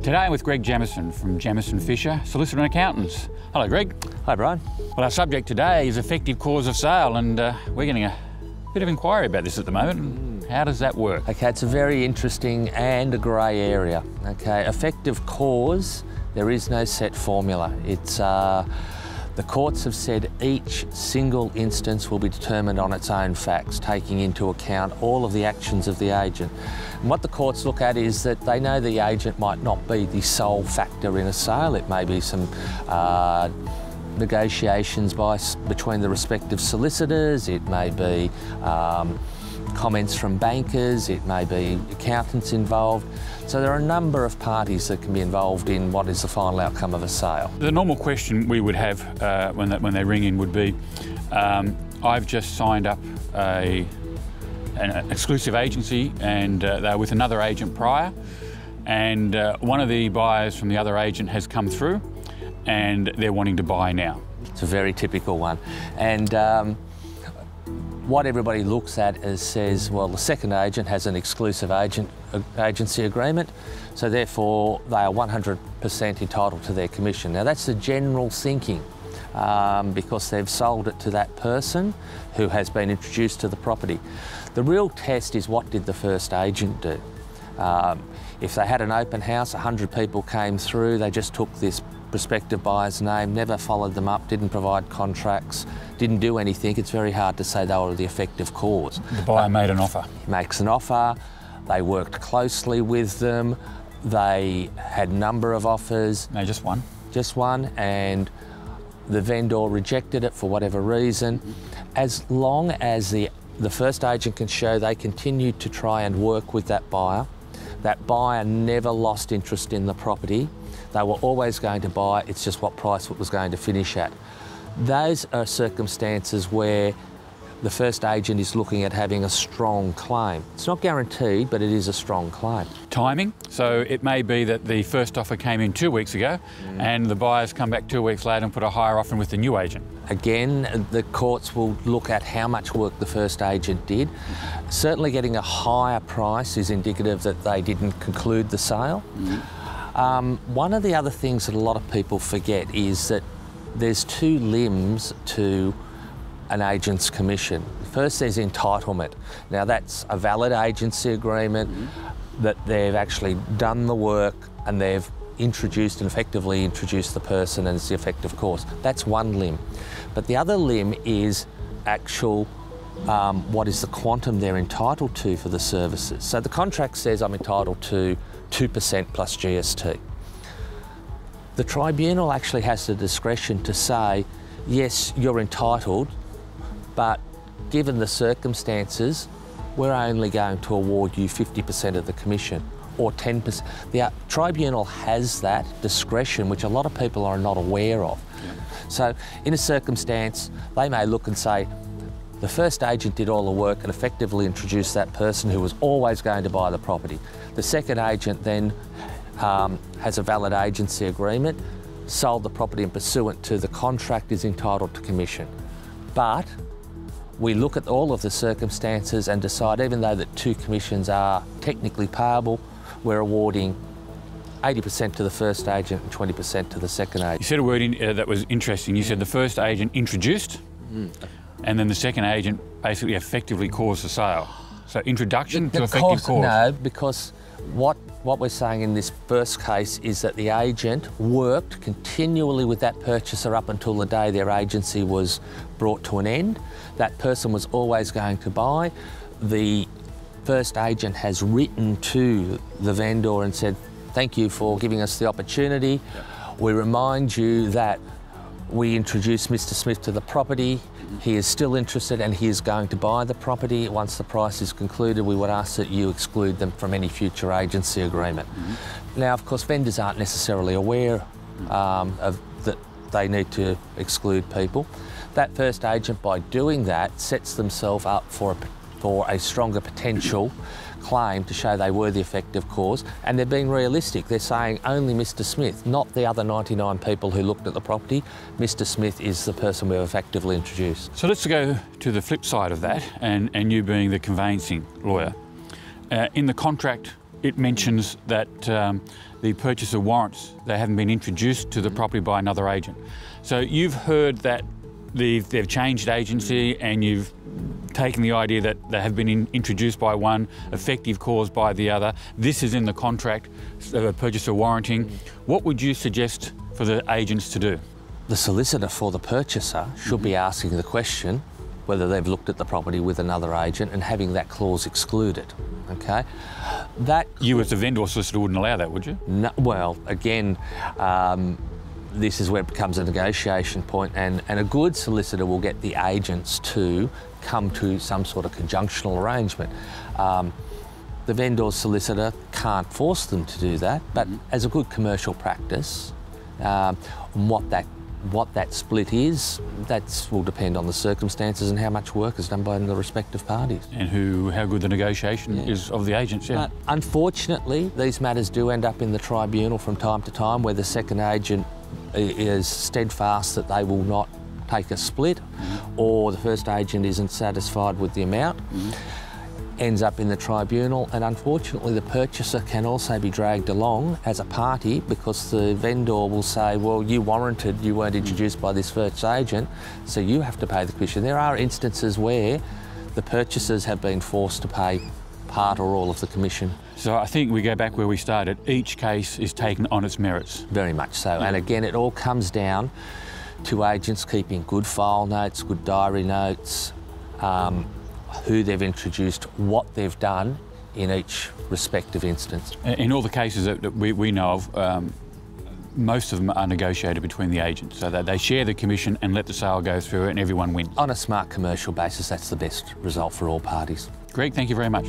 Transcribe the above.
Today I'm with Greg Jamieson from Jamieson Fisher, Solicitor and Accountants. Hello, Greg. Hi, Brian. Well, our subject today is effective cause of sale, and we're getting a bit of inquiry about this at the moment. How does that work? Okay, it's a very interesting and a grey area. Okay, effective cause, there is no set formula. It's the courts have said each single instance will be determined on its own facts, taking into account all of the actions of the agent. And what the courts look at is that they know the agent might not be the sole factor in a sale. It may be some negotiations between the respective solicitors, it may be comments from bankers, it may be accountants involved. So there are a number of parties that can be involved in what is the final outcome of a sale. The normal question we would have when they ring in would be, I've just signed up an exclusive agency and they're with another agent prior, and one of the buyers from the other agent has come through and they're wanting to buy now. It's a very typical one. And what everybody looks at is says, well, the second agent has an exclusive agency agreement, so therefore they are 100% entitled to their commission. Now that's the general thinking, because they've sold it to that person who has been introduced to the property. The real test is, what did the first agent do? If they had an open house, 100 people came through, they just took this prospective buyer's name, never followed them up, didn't provide contracts, didn't do anything, it's very hard to say they were the effective cause. The buyer made an offer. He makes an offer, they worked closely with them, they had a number of offers. No, just one. Just one, and the vendor rejected it for whatever reason. As long as the first agent can show they continued to try and work with that buyer never lost interest in the property, they were always going to buy, it's just what price it was going to finish at. Those are circumstances where the first agent is looking at having a strong claim. It's not guaranteed, but it is a strong claim. Timing, so it may be that the first offer came in 2 weeks ago and the buyers come back 2 weeks later and put a higher offer in with the new agent. Again, the courts will look at how much work the first agent did. Certainly getting a higher price is indicative that they didn't conclude the sale. One of the other things that a lot of people forget is that there's two limbs to an agent's commission. First, there's entitlement. Now that's a valid agency agreement, that they've actually done the work and they've introduced and effectively introduced the person and it's the effective cause. That's one limb. But the other limb is actual what is the quantum they're entitled to for the services. So the contract says I'm entitled to 2% plus GST. The tribunal actually has the discretion to say, yes, you're entitled, but given the circumstances, we're only going to award you 50% of the commission, or 10%. The tribunal has that discretion, which a lot of people are not aware of. So in a circumstance, they may look and say, the first agent did all the work and effectively introduced that person who was always going to buy the property. The second agent then has a valid agency agreement, sold the property and pursuant to the contract is entitled to commission. But we look at all of the circumstances and decide, even though the two commissions are technically payable, we're awarding 80% to the first agent and 20% to the second agent. You said a word that was interesting. You said the first agent introduced and then the second agent basically effectively caused the sale. So introduction to effective cause. No, because what we're saying in this first case is that the agent worked continually with that purchaser up until the day their agency was brought to an end. That person was always going to buy. The first agent has written to the vendor and said, thank you for giving us the opportunity. We remind you that we introduced Mr. Smith to the property. He is still interested and he is going to buy the property. Once the price is concluded, we would ask that you exclude them from any future agency agreement. Now, of course, vendors aren't necessarily aware of that they need to exclude people. That first agent, by doing that, sets themselves up for a stronger potential claim to show they were the effective cause, and they're being realistic. They're saying only Mr. Smith, not the other 99 people who looked at the property. Mr. Smith is the person we've effectively introduced. So let's go to the flip side of that, and you being the conveyancing lawyer. In the contract, it mentions that the purchaser warrants, they haven't been introduced to the property by another agent. So you've heard that they've changed agency, and you've taken the idea that they have been introduced by one, effective cause by the other. This is in the contract, purchaser warranting. What would you suggest for the agents to do? The solicitor for the purchaser should be asking the question whether they've looked at the property with another agent and having that clause excluded. Okay, that you as the vendor solicitor wouldn't allow that, would you? No, well, again, this is where it becomes a negotiation point, and a good solicitor will get the agents to come to some sort of conjunctional arrangement. The vendor's solicitor can't force them to do that, but as a good commercial practice, what that split is, that will depend on the circumstances and how much work is done by the respective parties. And how good the negotiation is of the agents, yeah. But unfortunately, these matters do end up in the tribunal from time to time, where the second agent is steadfast that they will not take a split, or the first agent isn't satisfied with the amount. Ends up in the tribunal, and unfortunately the purchaser can also be dragged along as a party, because the vendor will say, well, you warranted, you weren't introduced by this first agent, so you have to pay the commission. There are instances where the purchasers have been forced to pay part or all of the commission. So I think we go back where we started. Each case is taken on its merits. Very much so. And again, it all comes down to agents keeping good file notes, good diary notes, who they've introduced, what they've done in each respective instance. In all the cases that we know of, most of them are negotiated between the agents, so that they share the commission and let the sale go through and everyone wins. On a smart commercial basis, that's the best result for all parties. Greg, thank you very much.